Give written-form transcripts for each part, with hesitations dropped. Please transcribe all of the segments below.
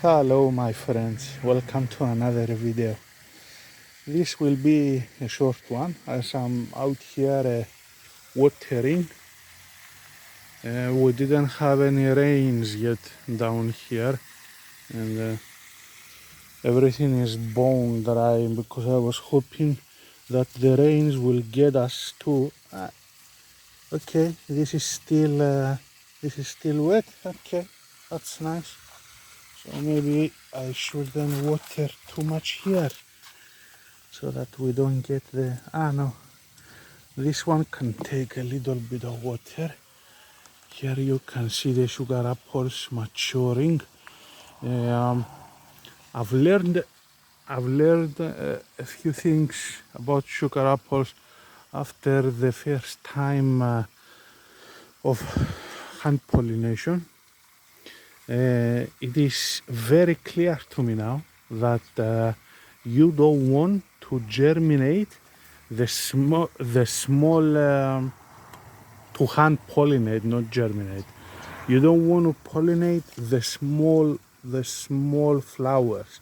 Hello my friends, welcome to another video. This will be a short one as I'm out here watering. We didn't have any rains yet down here and everything is bone dry because I was hoping that the rains will get us too. Okay, this is still wet. Okay, that's nice. So maybe I shouldn't water too much here, so that we don't get the, no, this one can take a little bit of water. Here you can see the sugar apples maturing. Um, I've learned a few things about sugar apples after the first time of hand pollination. It is very clear to me now that you don't want to germinate the small to hand pollinate, not germinate. You don't want to pollinate the small flowers.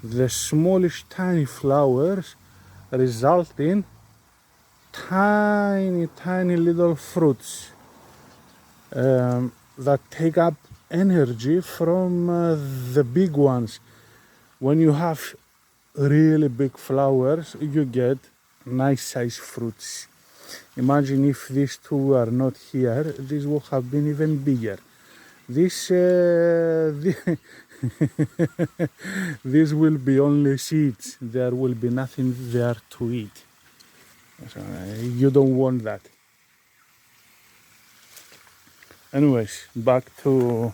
The smallish tiny flowers result in tiny little fruits that take up energy from the big ones. When you have really big flowers, you get nice size fruits. Imagine if these two were not here, this would have been even bigger. This will be only seeds. There will be nothing there to eat. So, you don't want that. Anyways, back to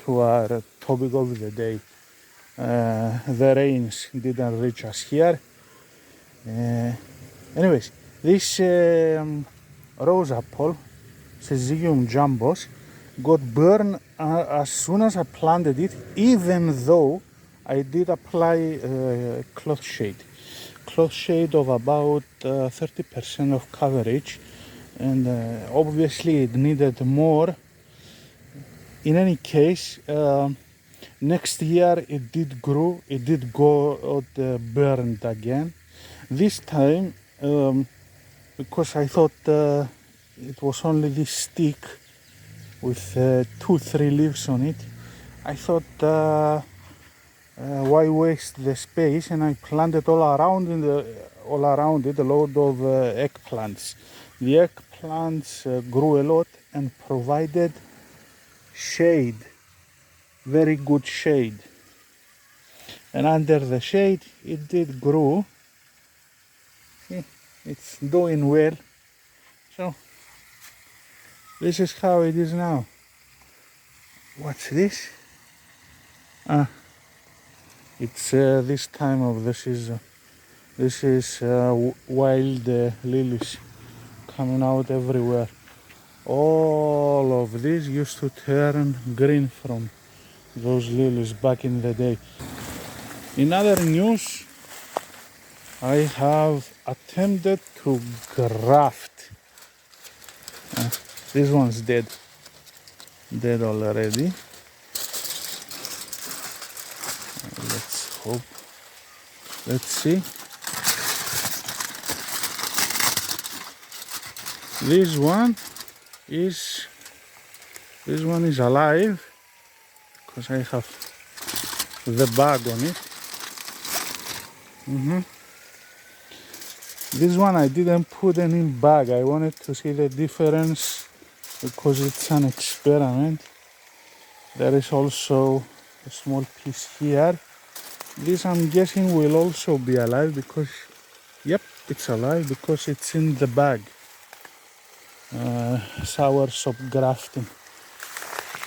our topic of the day. The rains didn't reach us here. Anyways, this rose apple, Syzygium jumbos, got burned as soon as I planted it, even though I did apply cloth shade of about 30% of coverage, and obviously it needed more. In any case, next year it did grow, it did go burned again. This time, because I thought it was only this stick with 2-3 leaves on it, I thought why waste the space, and I planted all around it a load of eggplants. The eggplants grew a lot and provided shade, very good shade, and under the shade it did grow. See, it's doing well. So this is how it is now. What's this? It's this time of the season. This is wild lilies coming out everywhere. All of these used to turn green from those lilies back in the day. In other news, I have attempted to graft. This one's dead already. Let's hope. Let's see. This one is alive because I have the bag on it. This one I didn't put any bag. I wanted to see the difference because it's an experiment. There is also a small piece here. This I'm guessing will also be alive because, yep, it's alive because it's in the bag. Soursop grafting.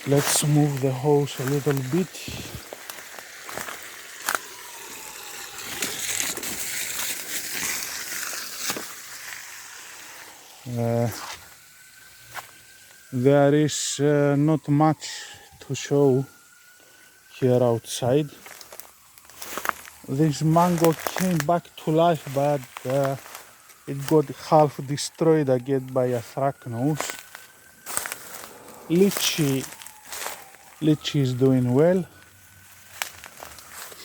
Let's move the hose a little bit. There is not much to show here outside. This mango came back to life, but it got half destroyed again by a anthracnose. Lychee is doing well.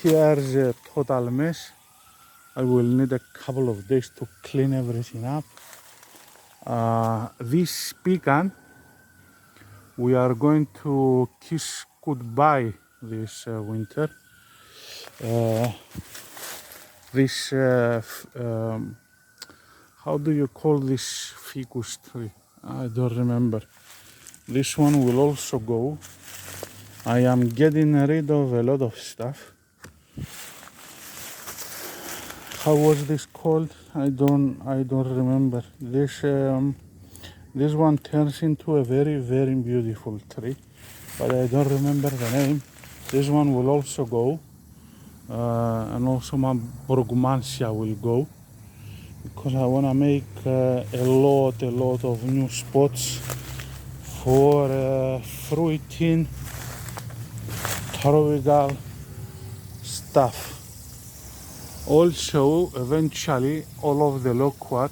here's a total mess. I will need a couple of days to clean everything up. This pecan, we are going to kiss goodbye this winter. This, how do you call this ficus tree? I don't remember. This one will also go. I am getting rid of a lot of stuff. How was this called? I don't remember. This one turns into a very beautiful tree, but I don't remember the name. This one will also go, and also my Brugmansia will go, because I want to make a lot of new spots for fruiting tropical stuff. Also, eventually, all of the loquat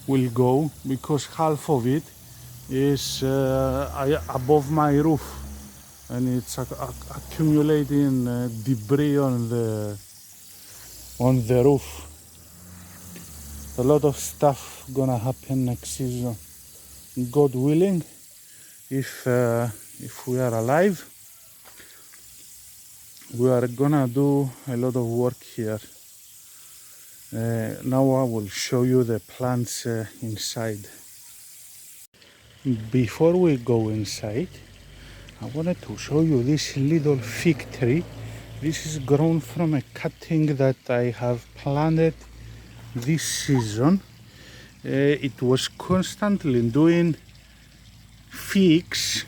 will go, because half of it is above my roof, and it's accumulating debris on the roof. A lot of stuff gonna happen next season, God willing, if we are alive. We are gonna do a lot of work here. Now I will show you the plants inside. Before we go inside, I wanted to show you this little fig tree. This is grown from a cutting that I have planted this season. It was constantly doing figs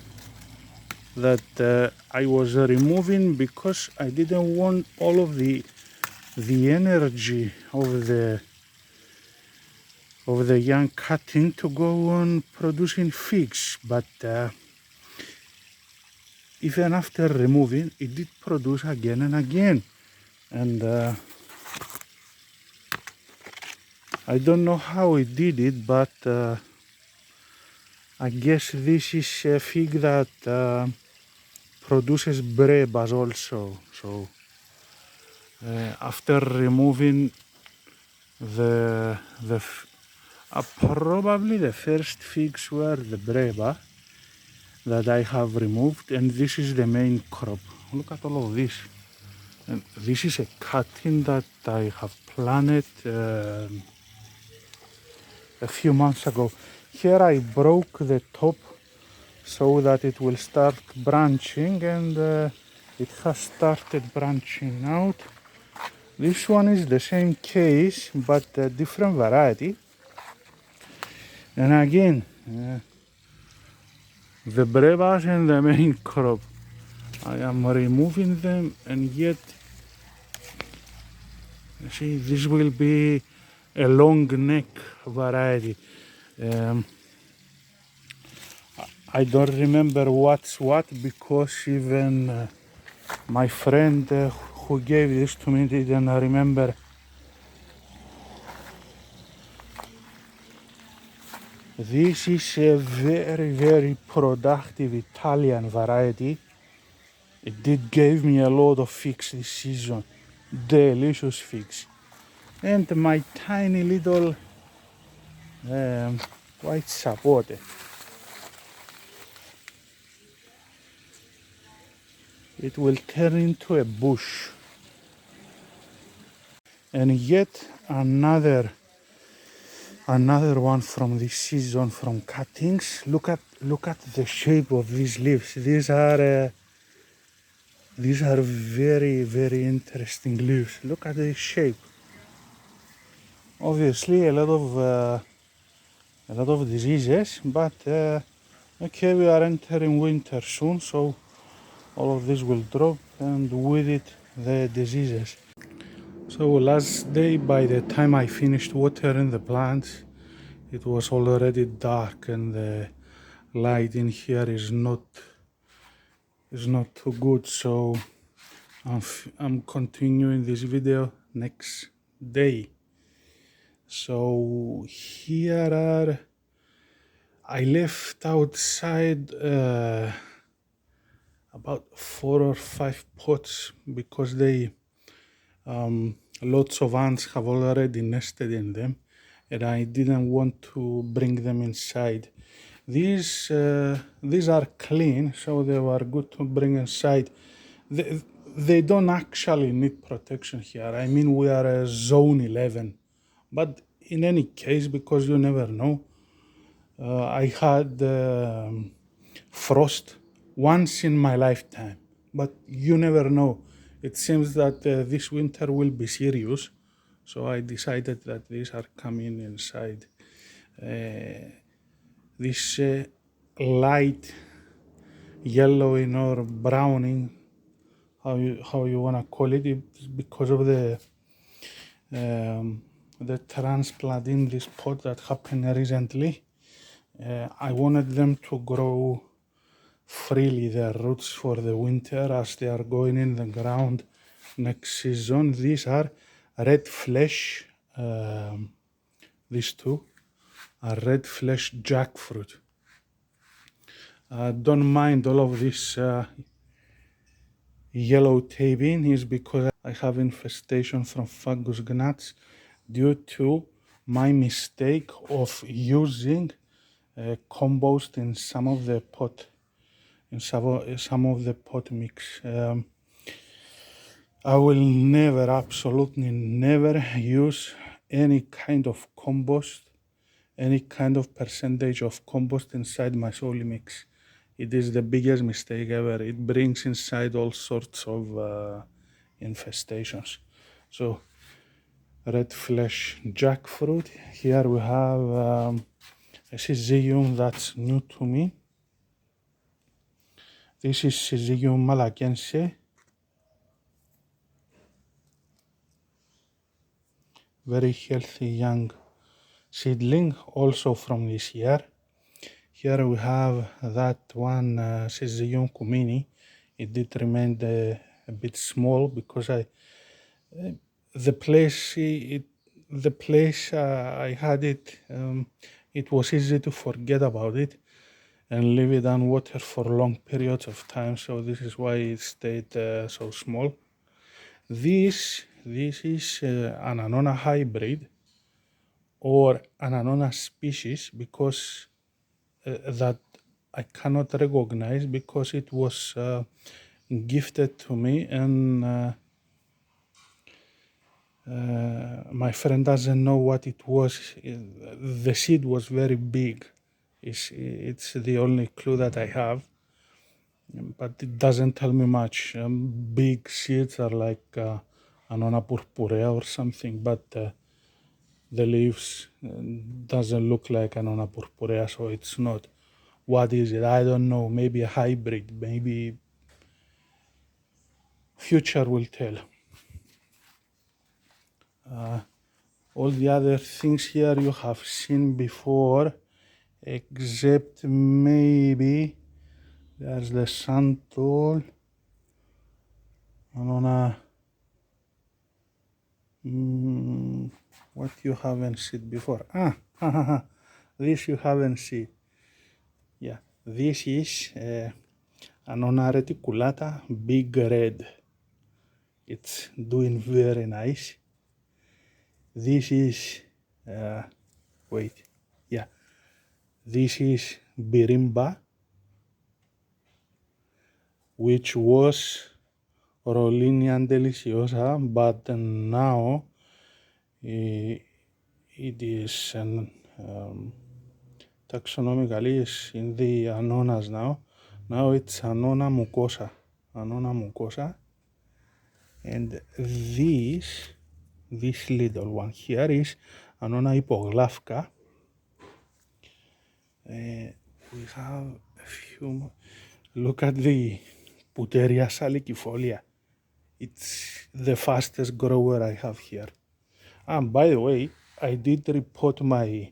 that I was removing, because I didn't want all of the energy of the young cutting to go on producing figs. But even after removing, it did produce again and again. And I don't know how it did it, but I guess this is a fig that produces brebas also. So after removing probably the first figs were the breba that I have removed, and this is the main crop. Look at all of this. And this is a cutting that I have planted a few months ago. Here I broke the top so that it will start branching, and it has started branching out. This one is the same case, but a different variety. And again, the brevas and the main crop, I am removing them, and yet, see, this will be a long neck variety. I don't remember what's what, because even my friend who gave this to me didn't remember. This is a very productive Italian variety. It did give me a lot of figs this season, delicious figs. And my tiny little white sapote. It will turn into a bush. And yet another one from this season, from cuttings. Look at the shape of these leaves. These are very interesting leaves. Look at the shape. Obviously a lot of diseases, but okay, we are entering winter soon, so all of this will drop, and with it the diseases. So last day, by the time I finished watering the plants, it was already dark, and the light in here is not too good. So I'm continuing this video next day. So here are, I left outside about 4 or 5 pots because they lots of ants have already nested in them, and I didn't want to bring them inside. These are clean, so they were good to bring inside. They don't actually need protection here. I mean, we are a zone 11, but in any case, because you never know, I had frost once in my lifetime, but you never know. It seems that this winter will be serious, so I decided that these are coming inside. This light yellowing or browning, how you wanna call it, it's because of the transplant in this pot that happened recently. I wanted them to grow freely their roots for the winter as they are going in the ground next season. These are red flesh, these two are red flesh jackfruit. Don't mind all of this yellow taping is because I have infestation from fungus gnats due to my mistake of using compost in some of the pot mix. I will never, absolutely never use any kind of compost, any kind of percentage of compost inside my soil mix. It is the biggest mistake ever. It brings inside all sorts of infestations. So, red flesh jackfruit. Here we have a Syzygium that's new to me. This is Syzygium malacense. Very healthy young seedling, also from this year. Here we have that one Syzygium cumini. It did remain a bit small because the place I had it, it was easy to forget about it and leave it on water for long periods of time. So this is why it stayed so small. This is an Annona hybrid or an Annona species because that I cannot recognize because it was gifted to me and my friend doesn't know what it was. The seed was very big. It's the only clue that I have, but it doesn't tell me much. Big seeds are like Annona purpurea or something, but the leaves doesn't look like Annona purpurea, so it's not. What is it? I don't know. Maybe a hybrid. Maybe future will tell. All the other things here you have seen before, except maybe there's the sandal. Annona, what you haven't seen before? This you haven't seen. Yeah, this is Annona reticulata, big red. It's doing very nice. This is, this is Birimba, which was Rollinia deliciosa, but now it is taxonomically is in the Annonas now. Now it's Annona mucosa. Annona mucosa. And this little one here is Annona hypoglavka. We have a few more. Look at the Puteria salicifolia. It's the fastest grower I have here. And by the way, I did repot my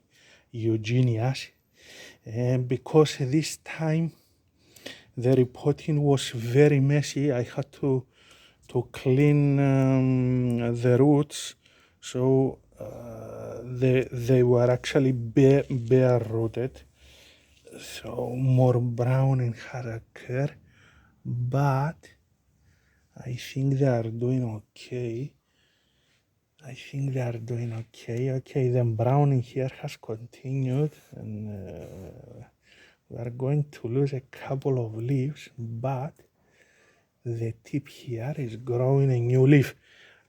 Eugenias because this time the repotting was very messy. I had to clean the roots, so they were actually bare rooted. So more browning had occurred. but I think they are doing okay. Okay, then browning here has continued, and we are going to lose a couple of leaves, but the tip here is growing a new leaf.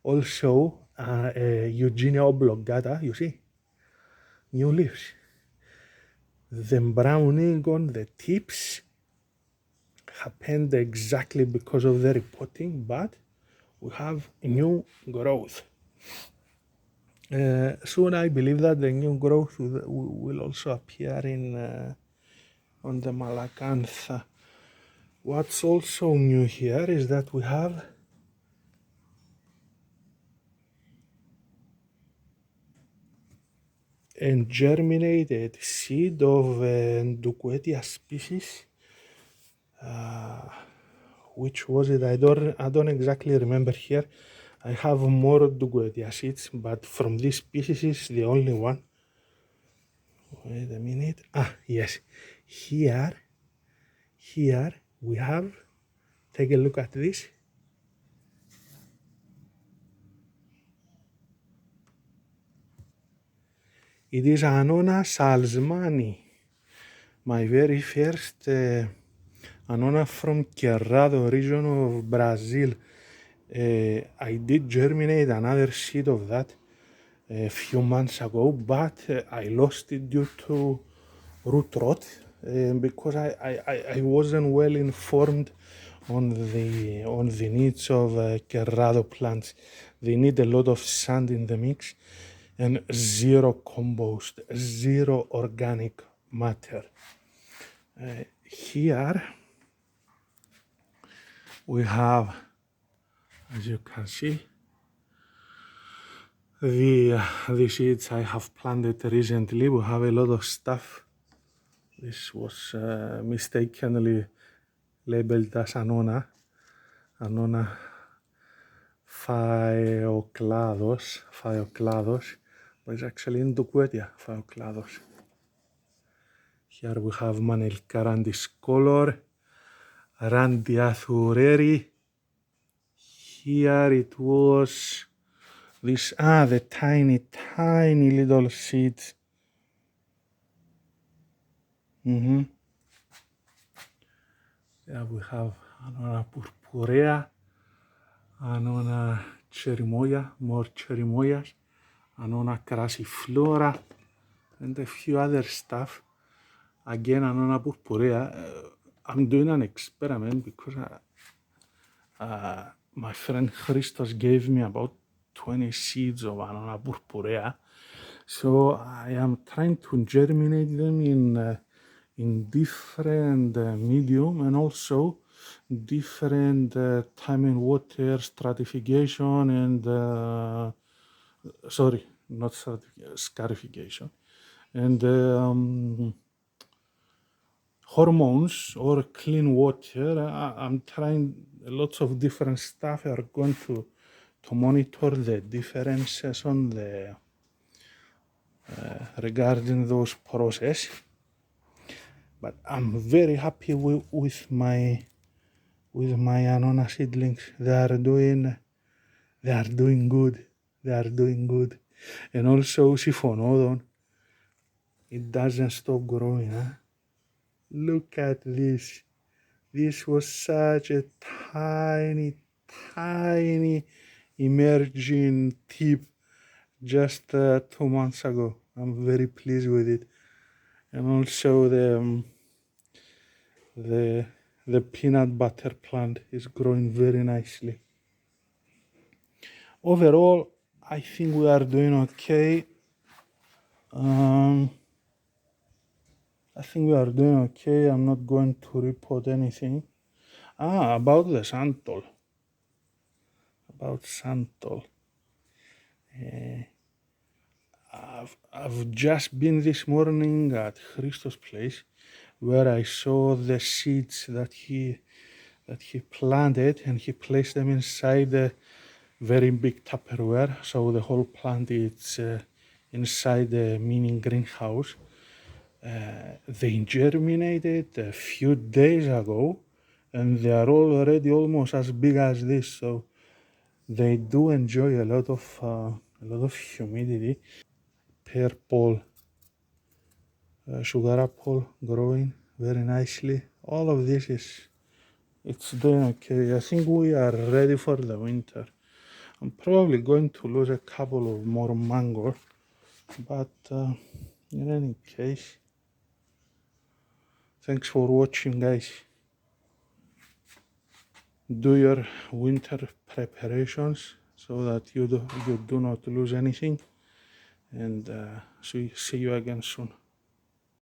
Also, Eugenia oblongata, you see, new leaves. The browning on the tips happened exactly because of the repotting, but we have new growth. Soon I believe that the new growth will also appear on the malacantha. What's also new here is that we have a germinated seed of Duquetia species. Which was it? I don't exactly remember here. I have more Duquetia seeds, but from this species is the only one. Wait a minute. Yes. Here we have, take a look at this. It is Annona salzmani, my very first Annona from Cerrado region of Brazil. I did germinate another seed of that a few months ago, but I lost it due to root rot because I wasn't well informed on the needs of Cerrado plants. They need a lot of sand in the mix and zero compost, zero organic matter. Here we have, as you can see, the seeds I have planted recently. We have a lot of stuff. This was mistakenly labeled as Annona phaeoclados, but it's actually in Duquetia phaeoclados. Here we have Manelcarandis color, Randia thureri. Here it was this, the tiny little seeds. Yeah, we have Annona purpurea, Annona cherimoya, more cherimoyas, Annona crassiflora, and a few other stuff. Again, Annona purpurea. I'm doing an experiment because my friend Christos gave me about 20 seeds of Annona purpurea. So I am trying to germinate them in different medium and also different time and water stratification and sorry, not scarification, and hormones or clean water. I'm trying lots of different stuff. Are going to monitor the differences on the regarding those process. But I'm very happy with my Annona seedlings. They are doing good. And also Siphonodon, it doesn't stop growing. Look at this. This was such a tiny emerging tip just 2 months ago. I'm very pleased with it. And also the peanut butter plant is growing very nicely. Overall, I think we are doing okay. I'm not going to report anything. About the santol. I've just been this morning at Christos' place where I saw the seeds that he planted, and he placed them inside a very big Tupperware. So the whole plant is inside the mini greenhouse. They germinated a few days ago, and they are already almost as big as this, so they do enjoy a lot of humidity. Purple sugar apple growing very nicely. All of this it's doing okay. I think we are ready for the winter. I'm probably going to lose a couple of more mango, but in any case, thanks for watching, guys. Do your winter preparations so that you do not lose anything, and see you again soon.